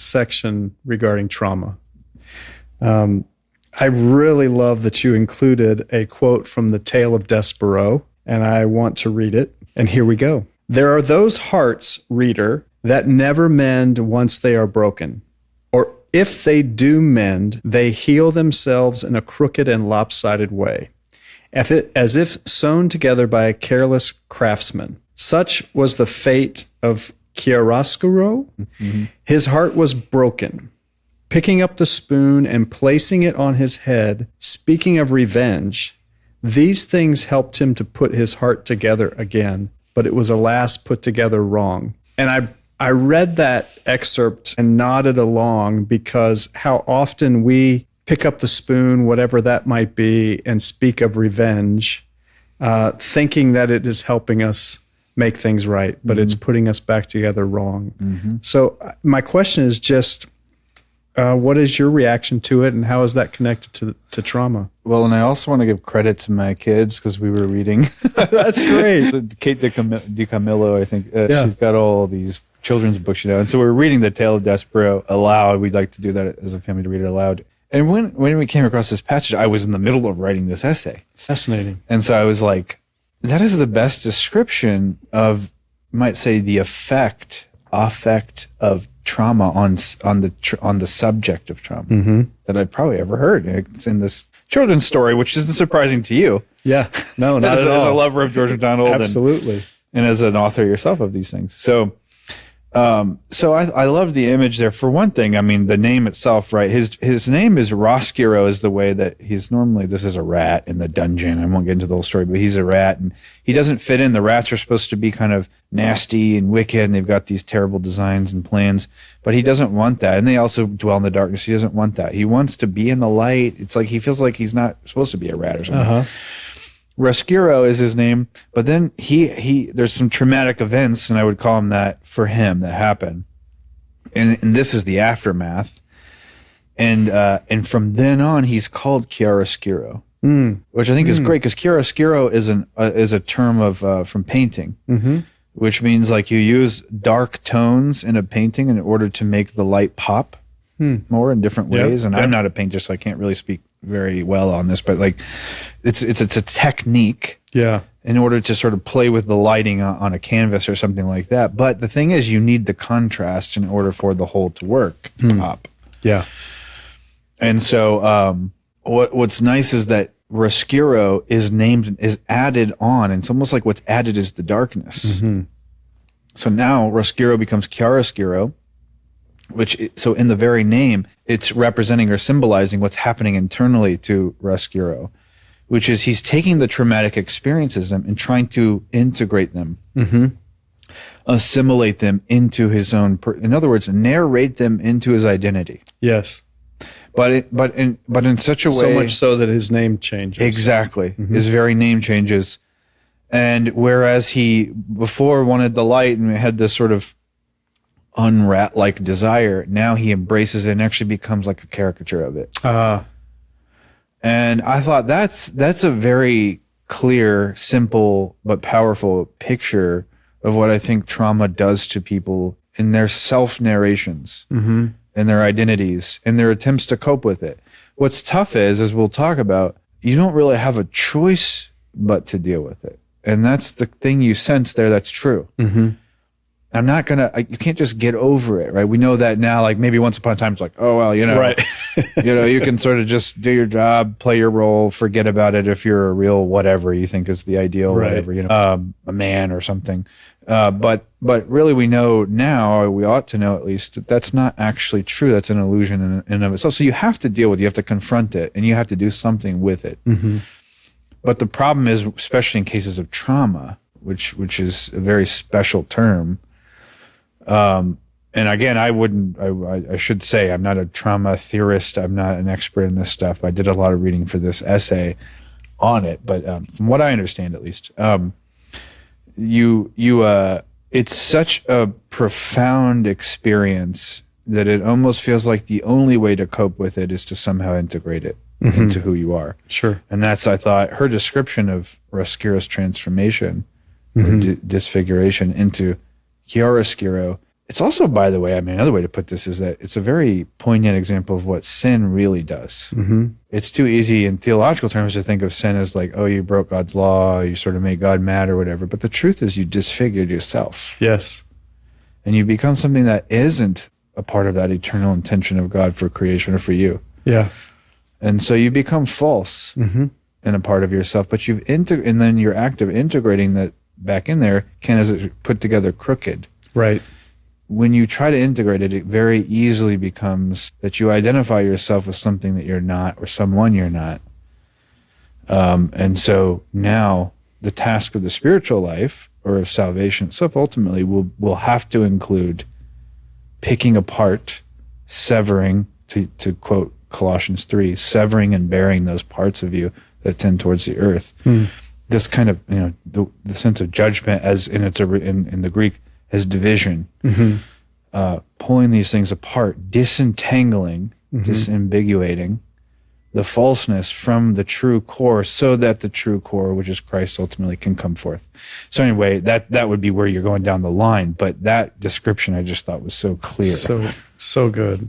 section regarding trauma. I really love that you included a quote from the Tale of Desperaux, and I want to read it. And here we go. There are those hearts, reader, that never mend once they are broken. Or if they do mend, they heal themselves in a crooked and lopsided way, as if sewn together by a careless craftsman. Such was the fate of Chiaroscuro. Mm-hmm. His heart was broken. Picking up the spoon and placing it on his head, speaking of revenge, these things helped him to put his heart together again, but it was alas put together wrong. And I read that excerpt and nodded along because how often we pick up the spoon, whatever that might be, and speak of revenge, thinking that it is helping us make things right, but it's putting us back together wrong. Mm-hmm. So my question is just, what is your reaction to it, and how is that connected to trauma? Well, and I also want to give credit to my kids because we were reading. That's great. Kate DiCamillo, I think. She's got all these children's books, and so we were reading The Tale of Desperaux aloud. We'd like to do that as a family, to read it aloud. And when we came across this passage, I was in the middle of writing this essay. Fascinating. And so I was like, that is the best description of, you might say, the affect of trauma on the subject of trauma that I'd probably ever heard. It's in this children's story, which isn't surprising to you. Yeah, no, not at all. As a lover of George MacDonald, absolutely, and as an author yourself of these things. So I love the image there. For one thing, I mean, the name itself, right? His name is Roscuro, is the way that he's normally, this is a rat in the dungeon. I won't get into the whole story, but he's a rat and he doesn't fit in. The rats are supposed to be kind of nasty and wicked, and they've got these terrible designs and plans, but he doesn't want that. And they also dwell in the darkness. He doesn't want that. He wants to be in the light. It's like he feels like he's not supposed to be a rat or something. Uh-huh. Roscuro is his name, but then he there's some traumatic events, and I would call him that, for him, that happen, and this is the aftermath, and from then on he's called chiaroscuro, which I think is great, because chiaroscuro is a term of from painting, which means like you use dark tones in a painting in order to make the light pop more in different ways. And I'm not a painter, so I can't really speak very well on this, but like it's a technique in order to sort of play with the lighting on a canvas or something like that. But the thing is, you need the contrast in order for the whole to work pop. Yeah. And so what's nice is that Roscuro is added on, and it's almost like what's added is the darkness. So now Roscuro becomes chiaroscuro, so in the very name, it's representing or symbolizing what's happening internally to Roscuro, which is he's taking the traumatic experiences and trying to integrate them, assimilate them into his own. In other words, narrate them into his identity. Yes, but in such a way, so much so that his name changes. Exactly, his very name changes, and whereas he before wanted the light and had this sort of unrat-like desire, now he embraces it and actually becomes like a caricature of it. And I thought that's a very clear, simple, but powerful picture of what I think trauma does to people in their self-narrations, in their identities, in their attempts to cope with it. What's tough is, as we'll talk about, you don't really have a choice but to deal with it. And that's the thing you sense there that's true. I'm not you can't just get over it, right? We know that now, like maybe once upon a time, it's like, oh, well, right. You can sort of just do your job, play your role, forget about it if you're a real whatever you think is the ideal, whatever, a man or something. But really we know now, or we ought to know at least, that that's not actually true. That's an illusion in and of itself. So you have to deal with it, you have to confront it, and you have to do something with it. But the problem is, especially in cases of trauma, which is a very special term, and again, I should say, I'm not a trauma theorist. I'm not an expert in this stuff. I did a lot of reading for this essay on it, but from what I understand, at least, it's such a profound experience that it almost feels like the only way to cope with it is to somehow integrate it into who you are. Sure. And that's, I thought, her description of Roscuro's transformation, or disfiguration into chiaroscuro, It's also, by the way, I mean, another way to put this is that it's a very poignant example of what sin really does. Mm-hmm. It's too easy in theological terms to think of sin as like, oh, you broke God's law, you sort of made God mad or whatever. But the truth is you disfigured yourself. Yes. And you become something that isn't a part of that eternal intention of God for creation or for you. Yeah. And so you become false Mm-hmm. in a part of yourself, but and then your act of integrating that back in there can, as it put together, crooked. Right. When you try to integrate it, it very easily becomes that you identify yourself with something that you're not or someone you're not. And so now the task of the spiritual life or of salvation itself ultimately will have to include picking apart, severing, to quote Colossians 3, severing and bearing those parts of you that tend towards the earth. This kind of, the sense of judgment as in the Greek as division, pulling these things apart, disentangling, disambiguating the falseness from the true core so that the true core, which is Christ, ultimately can come forth. So anyway, that would be where you're going down the line. But that description I just thought was so clear. So good.